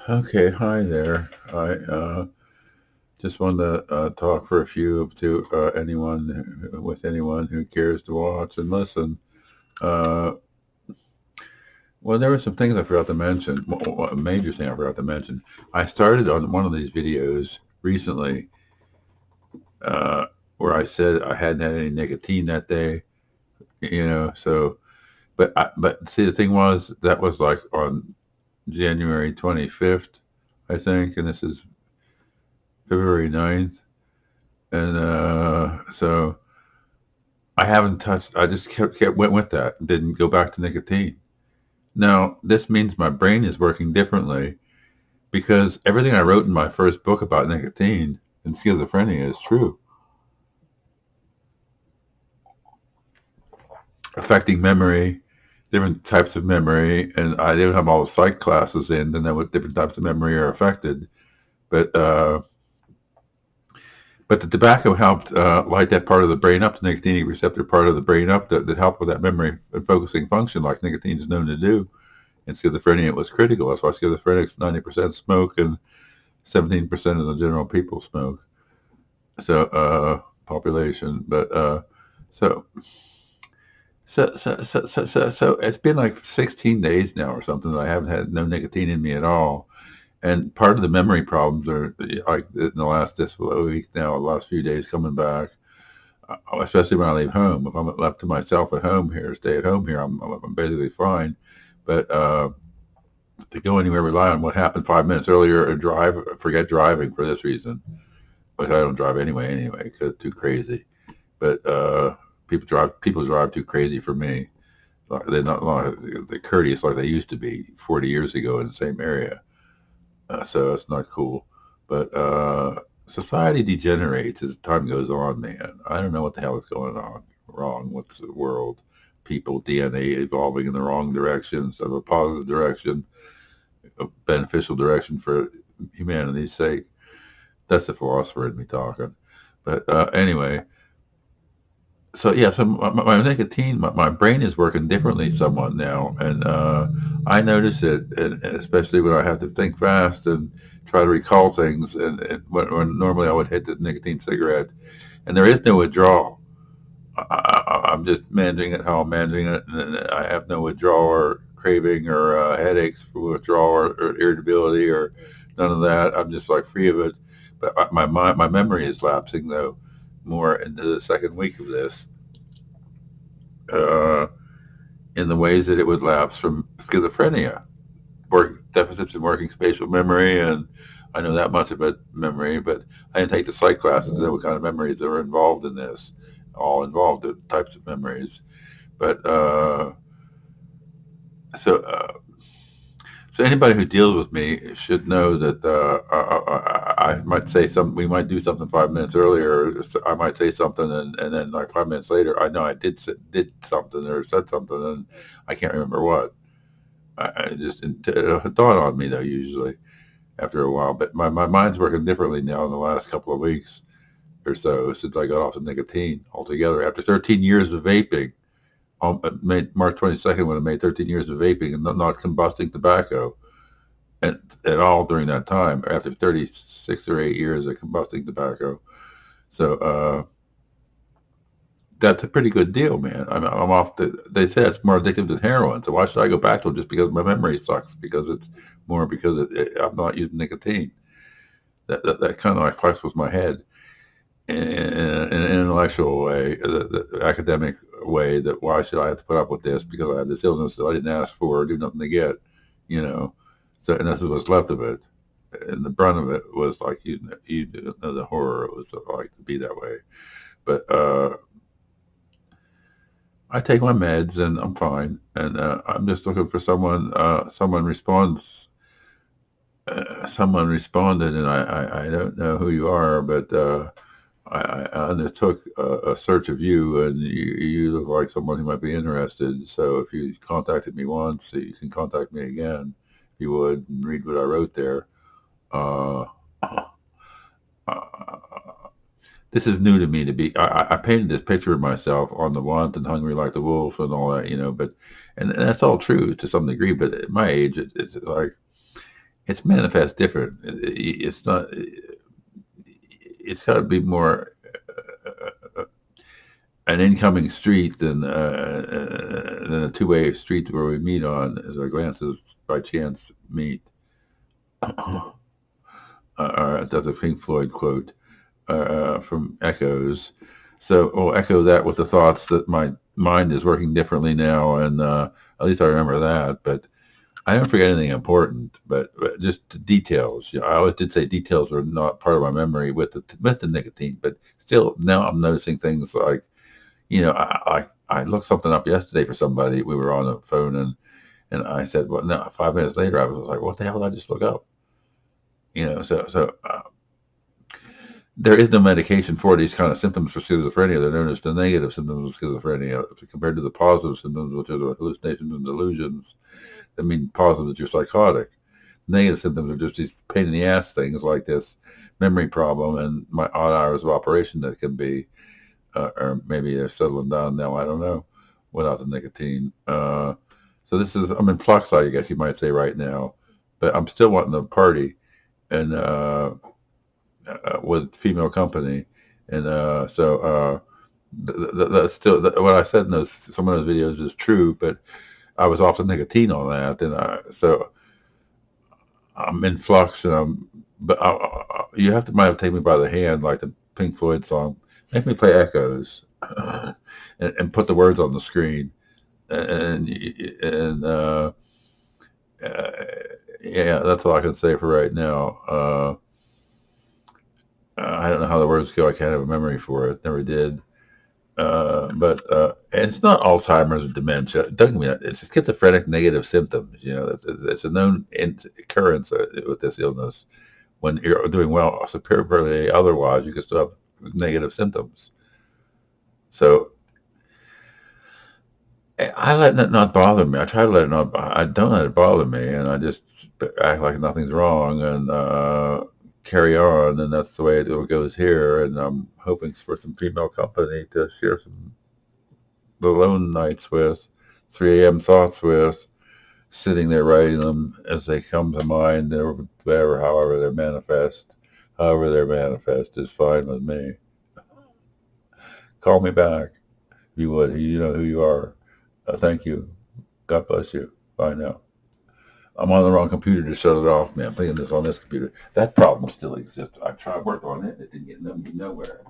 Okay, hi there. I just wanted to talk for a few to anyone who cares to watch and listen. Uh, well, there were some things I forgot to mention. A major thing I forgot to mention. I started on one of these videos recently uh, where I said I hadn't had any nicotine that day. So but see, the thing was that was like on January 25th, I think, and this is February 9th. And so I haven't touched. I just kept went with that. And didn't go back to nicotine. Now this means my brain is working differently because everything I wrote in my first book about nicotine and schizophrenia is true. Affecting memory, different types of memory, and I didn't have all the psych classes in, and then what different types of memory are affected. But uh, but the tobacco helped light that part of the brain up, the nicotine receptor part of the brain up that helped with that memory and focusing function like nicotine is known to do. In schizophrenia, it was critical. That's why schizophrenics 90% smoke and 17% of the general people smoke. So population, but so so it's been like 16 days now or something that I haven't had no nicotine in me at all. And part of the memory problems are like in the last this week now, the last few days coming back, especially when I leave home. If I'm left to myself at home here, stay at home here, I'm basically fine. But to go anywhere, rely on what happened 5 minutes earlier, and forget driving for this reason, which I don't drive anyway, because it's too crazy. But people drive too crazy for me. They're not they're courteous like they used to be 40 years ago in the same area. So it's not cool. But society degenerates as time goes on, man. I don't know what the hell is going on wrong with the world. People, DNA evolving in the wrong direction instead of a positive direction, a beneficial direction for humanity's sake. That's the philosopher in me talking. But anyway, so yeah, so my nicotine, my brain is working differently somewhat now, and I notice it, and especially when I have to think fast and try to recall things, and when normally I would hit the nicotine cigarette, and there is no withdrawal. I'm just managing it how I'm managing it, and I have no withdrawal or craving or headaches for withdrawal or irritability or none of that. I'm just like free of it. But my memory is lapsing though more into the second week of this. Uh, in the ways that it would lapse from schizophrenia, deficits in working spatial memory, and I know that much about memory, but I didn't take the psych classes to know what kind of memories are involved in this, all involved in types of memories. But so so anybody who deals with me should know that I might say something. We might do something 5 minutes earlier. I might say something, and then like 5 minutes later, I know I did something or said something, and I can't remember what. I just it dawned on me though usually after a while. But my mind's working differently now in the last couple of weeks or so since I got off of nicotine altogether. After 13 years of vaping, March 22nd when I made 13 years of vaping and not combusting tobacco at all during that time. After 36 or 8 years of combusting tobacco, so that's a pretty good deal, man. I'm off the. They say it's more addictive than heroin, so why should I go back to it just because my memory sucks? Because it's more because I'm not using nicotine. That kind of like fucks with my head in an intellectual way, the academic way. That why should I have to put up with this because I have this illness that I didn't ask for or do nothing to get, you know? So and this is what's left of it, and the brunt of it was like you know the horror it was like to be that way, but I take my meds and I'm fine. And I'm just looking for someone. Someone responded, and I don't know who you are, but I undertook a search of you, and you look like someone who might be interested. So if you contacted me once, you can contact me again if you would and read what I wrote there. Uh, uh, this is new to me to be. I painted this picture of myself on the want and hungry like the wolf and all that, but and that's all true to some degree. But at my age, it's like it's manifest different. It's not. It's got to be more an incoming street than a two-way street where we meet on as our glances by chance meet. That's a Pink Floyd quote from Echoes. So we'll echo that with the thoughts that my mind is working differently now, and at least I remember that. But I don't forget anything important, but just the details. I always did say details are not part of my memory with the nicotine, but still now I'm noticing things like, I looked something up yesterday for somebody. We were on the phone, and I said, well, no, 5 minutes later, I was like, what the hell did I just look up? So there is no medication for these kind of symptoms for schizophrenia. They're known as the negative symptoms of schizophrenia compared to the positive symptoms, which are the hallucinations and delusions. That mean positive that you're psychotic. Negative symptoms are just these pain in the ass things like this memory problem and my odd hours of operation that can be, or maybe they're settling down now. I don't know, without the nicotine. So I'm in flux, I guess you might say, right now, but I'm still wanting to party and with female company, and that's still what I said in some of those videos is true, but I was off the nicotine on that, and so I'm in flux, but you might have to take me by the hand, like the Pink Floyd song. Make me play Echoes, and put the words on the screen, and uh, yeah, that's all I can say for right now. I don't know how the words go. I can't have a memory for it. Never did. But it's not Alzheimer's or dementia. Don't get me wrong. It's schizophrenic negative symptoms. It's a known occurrence with this illness. When you're doing well, superiorly otherwise, you can still have negative symptoms. So I let it not bother me. I try to let it not. I don't let it bother me, and I just act like nothing's wrong and carry on. And that's the way it goes here. And I'm hoping for some female company to share some alone nights with, 3 a.m. thoughts with, sitting there writing them as they come to mind, or whatever, however they manifest. However they manifest is fine with me. Call me back if you would. You know who you are. Thank you. God bless you. Bye now. I'm on the wrong computer to shut it off, man. I'm thinking this on this computer. That problem still exists. I tried work on it. It didn't get nowhere.